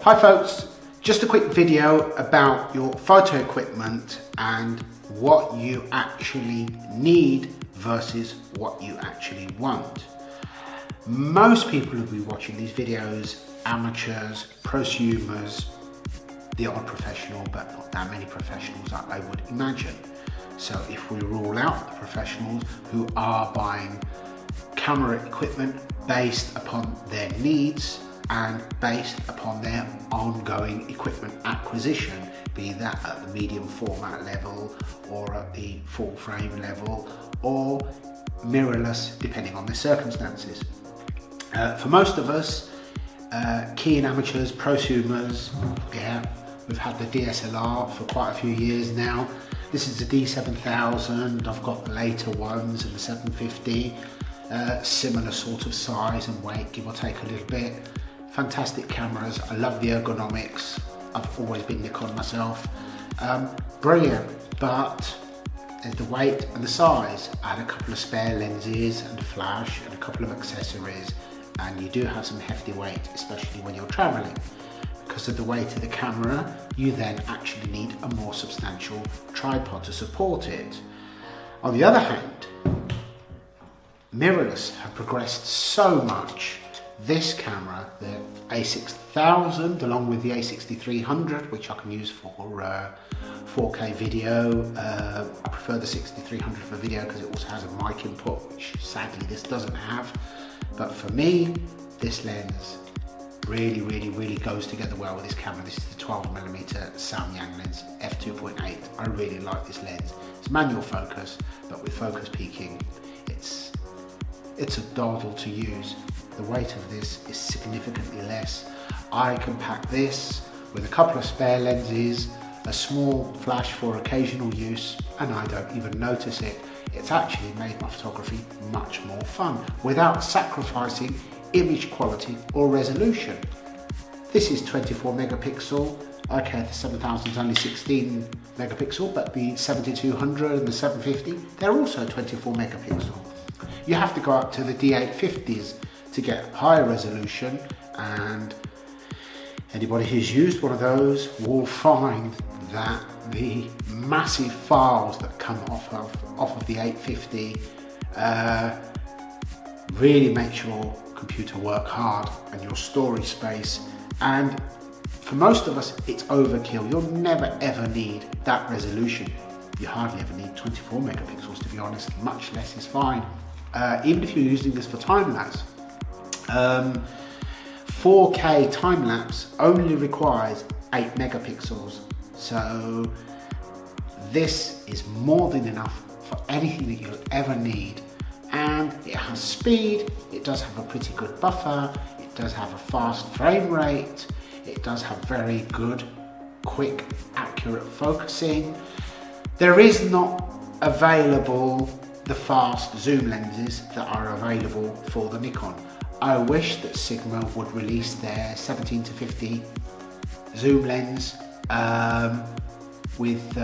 Hi folks, just a quick video about your photo equipment and what you actually need versus what you actually want. Most people who will be watching these videos, amateurs, prosumers, the odd professional, but not that many professionals I would imagine. So if we rule out the professionals who are buying camera equipment based upon their needs and based upon their ongoing equipment acquisition, be that at the medium format level or at the full frame level or mirrorless, depending on their circumstances. For most of us, keen amateurs, prosumers, we've had the DSLR for quite a few years now. This is the D7000, I've got the later ones and the 750, similar sort of size and weight, give or take a little bit. Fantastic cameras, I love the ergonomics, I've always been Nikon myself. Brilliant, but there's the weight and the size. I had a couple of spare lenses and a flash and a couple of accessories, and you do have some hefty weight, especially when you're traveling. Because of the weight of the camera, you then actually need a more substantial tripod to support it. On the other hand, mirrorless have progressed so much. This camera, the A6000, along with the A6300, which I can use for 4K video. I prefer the 6300 for video because it also has a mic input, which sadly this doesn't have. But for me, this lens really goes together well with this camera. This is the 12mm Samyang lens, f2.8. I really like this lens. It's manual focus, but with focus peaking, it's a doddle to use. The weight of this is significantly less. I can pack this with a couple of spare lenses, a small flash for occasional use, and I don't even notice it. It's actually made my photography much more fun without sacrificing image quality or resolution. This is 24 megapixel. Okay, the 7000 is only 16 megapixel, but the 7200 and the 750, they're also 24 megapixel. You have to go up to the D850s to get higher resolution, and anybody who's used one of those will find that the massive files that come off of the 850 really makes your computer work hard and your storage space, and for most of us it's overkill. You'll never ever need that resolution. You hardly ever need 24 megapixels, to be honest. Much less is fine. Even if you're using this for time-lapse, 4K time-lapse only requires 8 megapixels. So this is more than enough for anything that you'll ever need. And it has speed, it does have a pretty good buffer, it does have a fast frame rate, it does have very good, quick, accurate focusing. There is not available the fast zoom lenses that are available for the Nikon. I wish that Sigma would release their 17-50 zoom lens with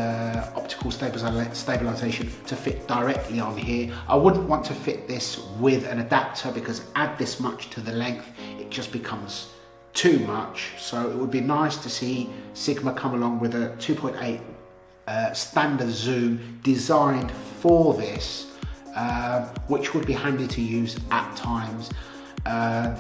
optical stabilization to fit directly on here. I wouldn't want to fit this with an adapter because add this much to the length, it just becomes too much. So it would be nice to see Sigma come along with a 2.8 standard zoom designed for this, which would be handy to use at times.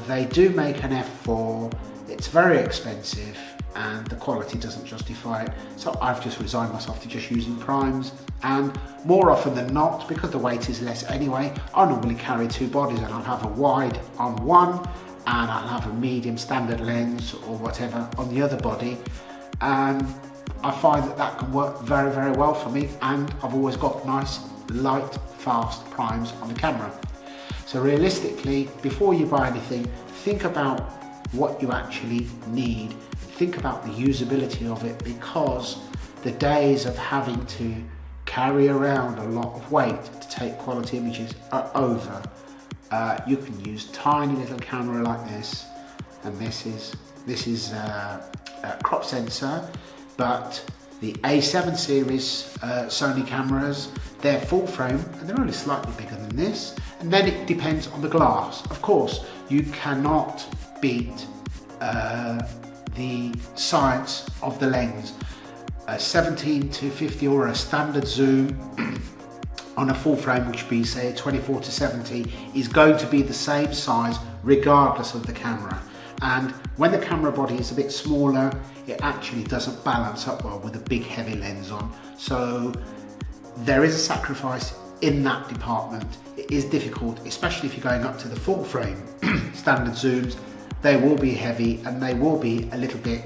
They do make an f4, it's very expensive and the quality doesn't justify it, so I've just resigned myself to just using primes, and more often than not, because the weight is less anyway, I normally carry two bodies, and I'll have a wide on one and I'll have a medium standard lens or whatever on the other body, and I find that can work very well for me, and I've always got nice light fast primes on the camera. So realistically, before you buy anything, think about what you actually need. Think about the usability of it, because the days of having to carry around a lot of weight to take quality images are over. You can use tiny little camera like this, and this is This is a crop sensor, but the A7 series Sony cameras, they're full frame and they're only slightly bigger than this. And then it depends on the glass. Of course, you cannot beat the size of the lens. A 17 to 50 or a standard zoom on a full frame, which would be say a 24 to 70, is going to be the same size regardless of the camera. And when the camera body is a bit smaller, it actually doesn't balance up well with a big heavy lens on. So there is a sacrifice in that department. It is difficult, especially if you're going up to the full frame standard zooms. They will be heavy and they will be a little bit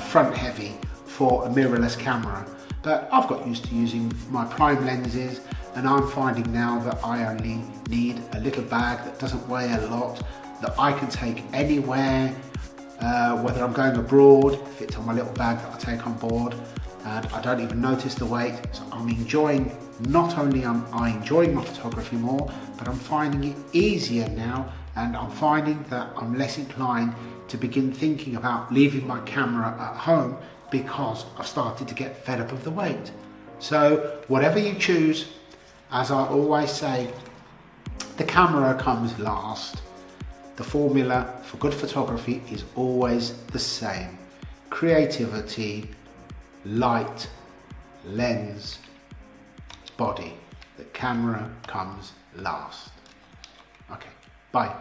front heavy for a mirrorless camera. But I've got used to using my prime lenses, and I'm finding now that I only need a little bag that doesn't weigh a lot, that I can take anywhere, whether I'm going abroad, fits on my little bag that I take on board, and I don't even notice the weight. So I'm enjoying, not only am I enjoying my photography more, but I'm finding it easier now, and I'm finding that I'm less inclined to begin thinking about leaving my camera at home because I've started to get fed up of the weight. So whatever you choose, as I always say, the camera comes last. The formula for good photography is always the same. Creativity, light, lens, body. The camera comes last. Okay, bye.